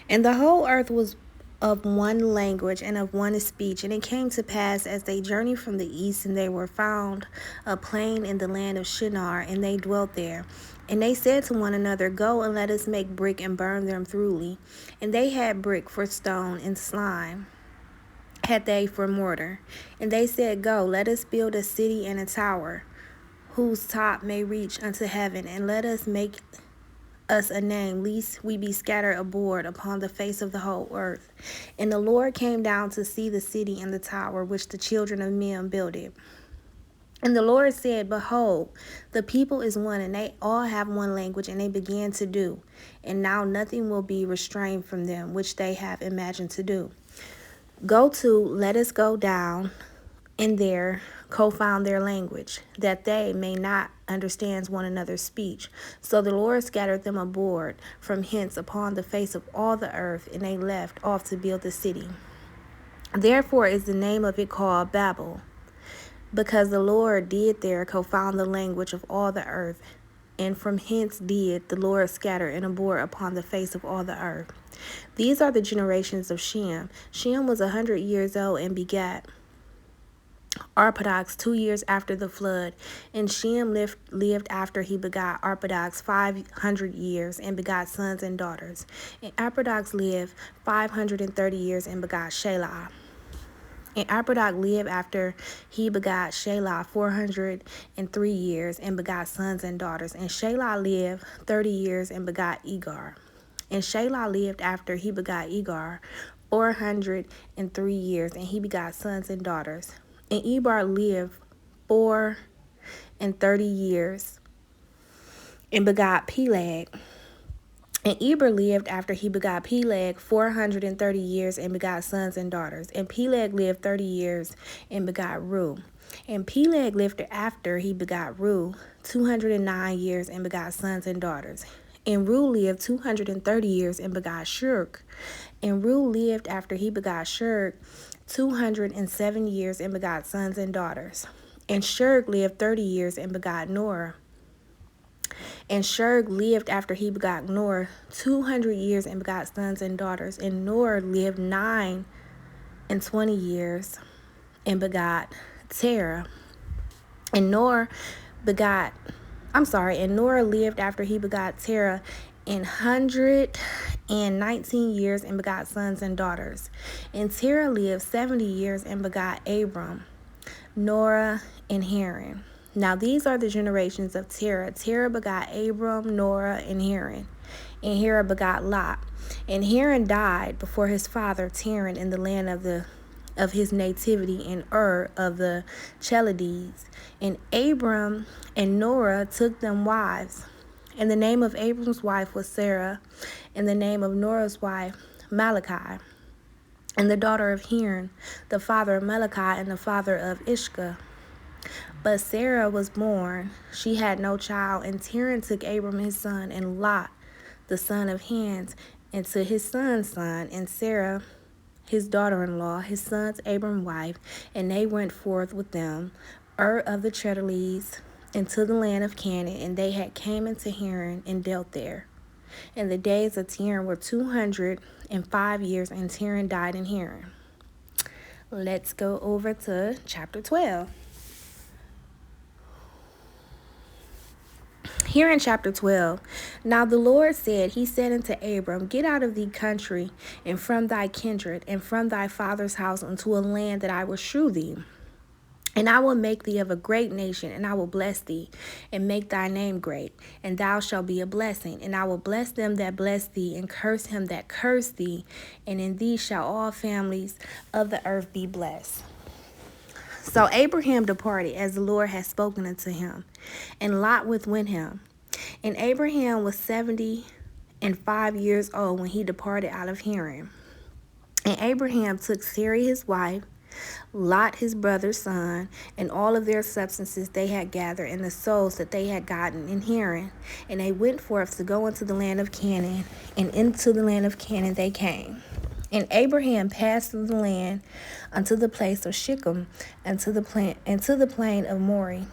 And the whole earth was of one language and of one speech. And it came to pass as they journeyed from the east, and they were found a plain in the land of Shinar, and they dwelt there. And they said to one another, Go and let us make brick and burn them thoroughly. And they had brick for stone, and slime had they for mortar. And they said, Go, let us build a city and a tower, whose top may reach unto heaven, and let us make us a name, lest we be scattered abroad upon the face of the whole earth. And the Lord came down to see the city and the tower which the children of men builded. And the Lord said, Behold, the people is one, and they all have one language, and they began to do. And now nothing will be restrained from them, which they have imagined to do. Go to, let us go down, and there confound their language, that they may not understand one another's speech. So the Lord scattered them abroad from hence upon the face of all the earth, and they left off to build the city. Therefore is the name of it called Babel, because the Lord did there confound the language of all the earth. And from hence did the Lord scatter and abhor upon the face of all the earth. These are the generations of Shem. Shem was 100 years old and begat Arpadox 2 years after the flood. And Shem lived after he begot Arpadox 500 years and begot sons and daughters. And Arpadox lived 530 years and begot Shelah. And Arpadox lived after he begot Shelah 403 years and begot sons and daughters. And Shelah lived 30 years and begot Egar. And Shelah lived after he begot Egar 403 years, and he begot sons and daughters. And Eber lived 430 years and begot Peleg. And Eber lived after he begot Peleg 430 years and begot sons and daughters. And Peleg lived 30 years and begot Reu. And Peleg lived after he begot Reu 209 years and begot sons and daughters. And Reu lived 230 years and begot Shurk. And Reu lived after he begot Shurk 207 years and begot sons and daughters. And Shurk lived 30 years and begot Norah. And Shurg lived after he begot Norah 200 years and begot sons and daughters. And Norah lived 29 years and begot Terah. And Norah lived after he begot Terah 119 years and begot sons and daughters. And Terah lived 70 years and begot Abram, Norah, and Haran. Now these are the generations of Terah. Terah begot Abram, Norah, and Haran. And Haran begot Lot. And Haran died before his father Terah in the land of his nativity in Ur of the Chaldees. And Abram and Norah took them wives. And the name of Abram's wife was Sarah, and the name of Norah's wife Malachi. And the daughter of Haran, the father of Malachi, and the father of Ishka. But Sarah was born, she had no child, and Terah took Abram his son, and Lot, the son of Hans, and to his son's son, and Sarah, his daughter-in-law, his son's Abram's wife, and they went forth with them, Ur of the Chaldees, into the land of Canaan, and they had came into Haran and dealt there. And the days of Terah were 205 years, and Terah died in Haran. Let's go over to chapter 12. Here in chapter 12, now the Lord said, he said unto Abram, Get out of thy country, and from thy kindred, and from thy father's house, unto a land that I will shew thee. And I will make thee of a great nation, and I will bless thee, and make thy name great, and thou shalt be a blessing. And I will bless them that bless thee, and curse him that curse thee, and in thee shall all families of the earth be blessed. So Abraham departed as the Lord had spoken unto him, and Lot went with him. And Abraham was 75 years old when he departed out of Haran. And Abraham took Sarai his wife, Lot his brother's son, and all of their substances they had gathered, and the souls that they had gotten in Haran. And they went forth to go into the land of Canaan, and into the land of Canaan they came. And Abraham passed through the land unto the place of Shechem, and to the plain of Moreh.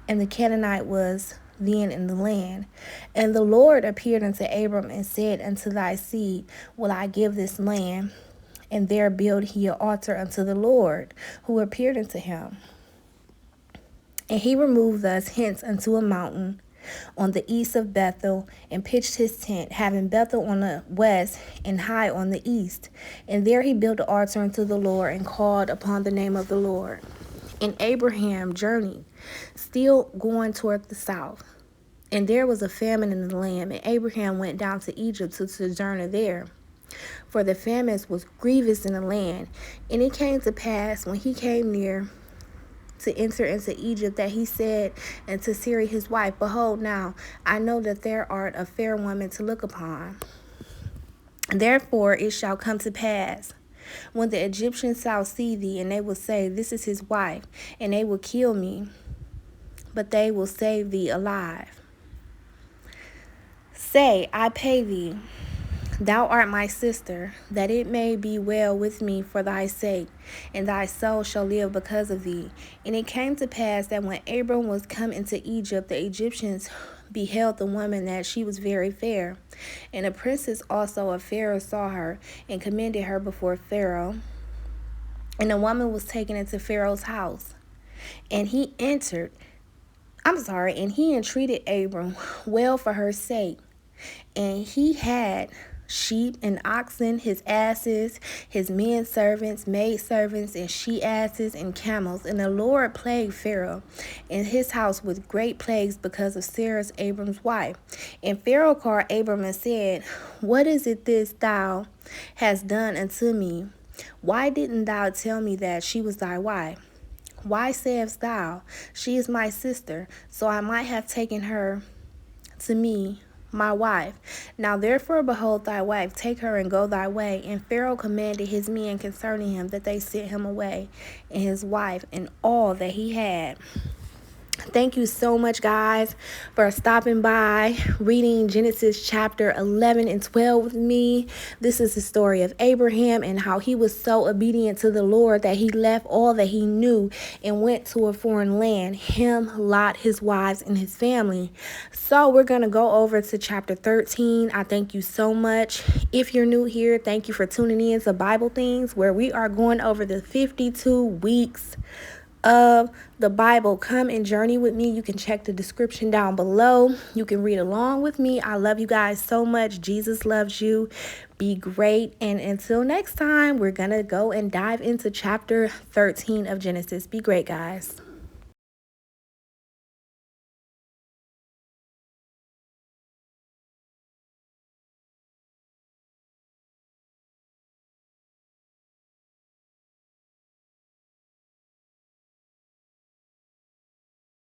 And the Canaanite was then in the land. And the Lord appeared unto Abram and said, Unto thy seed will I give this land. And there built he an altar unto the Lord, who appeared unto him. And he removed thus hence unto a mountain on the east of Bethel, and pitched his tent, having Bethel on the west and Hai on the east. And there he built an altar unto the Lord, and called upon the name of the Lord. And Abraham journeyed, still going toward the south. And there was a famine in the land, and Abraham went down to Egypt to sojourn there. For the famine was grievous in the land. And it came to pass, when he came near to enter into Egypt, that he said unto Sarai his wife, Behold, now I know that thou art a fair woman to look upon. Therefore it shall come to pass, when the Egyptians shall see thee, and they will say, This is his wife, and they will kill me, but they will save thee alive. Say, I pay thee, Thou art my sister, that it may be well with me for thy sake, and thy soul shall live because of thee. And it came to pass that when Abram was come into Egypt, the Egyptians beheld the woman, that she was very fair. And the princess also of Pharaoh saw her, and commended her before Pharaoh. And the woman was taken into Pharaoh's house. And he entreated Abram well for her sake. And he had sheep and oxen, his asses, his men servants, maid servants, and she asses and camels. And the Lord plagued Pharaoh and his house with great plagues because of Sarah's Abram's wife. And Pharaoh called Abram and said, What is it this thou hast done unto me? Why didn't thou tell me that she was thy wife? Why sayest thou, She is my sister, so I might have taken her to me, my wife? Now therefore, behold thy wife, take her and go thy way. And Pharaoh commanded his men concerning him, that they sent him away, and his wife, and all that he had. Thank you so much, guys, for stopping by, reading Genesis chapter 11 and 12 with me. This is the story of Abraham and how he was so obedient to the Lord that he left all that he knew and went to a foreign land, him, Lot, his wives, and his family. So we're going to go over to chapter 13. I thank you so much. If you're new here, thank you for tuning in to Bible Things, where we are going over the 52 weeks of the Bible. Come and journey with me. You can check the description down below. You can read along with me. I love you guys so much. Jesus loves you. Be great. And until next time, we're going to go and dive into chapter 13 of Genesis. Be great, guys.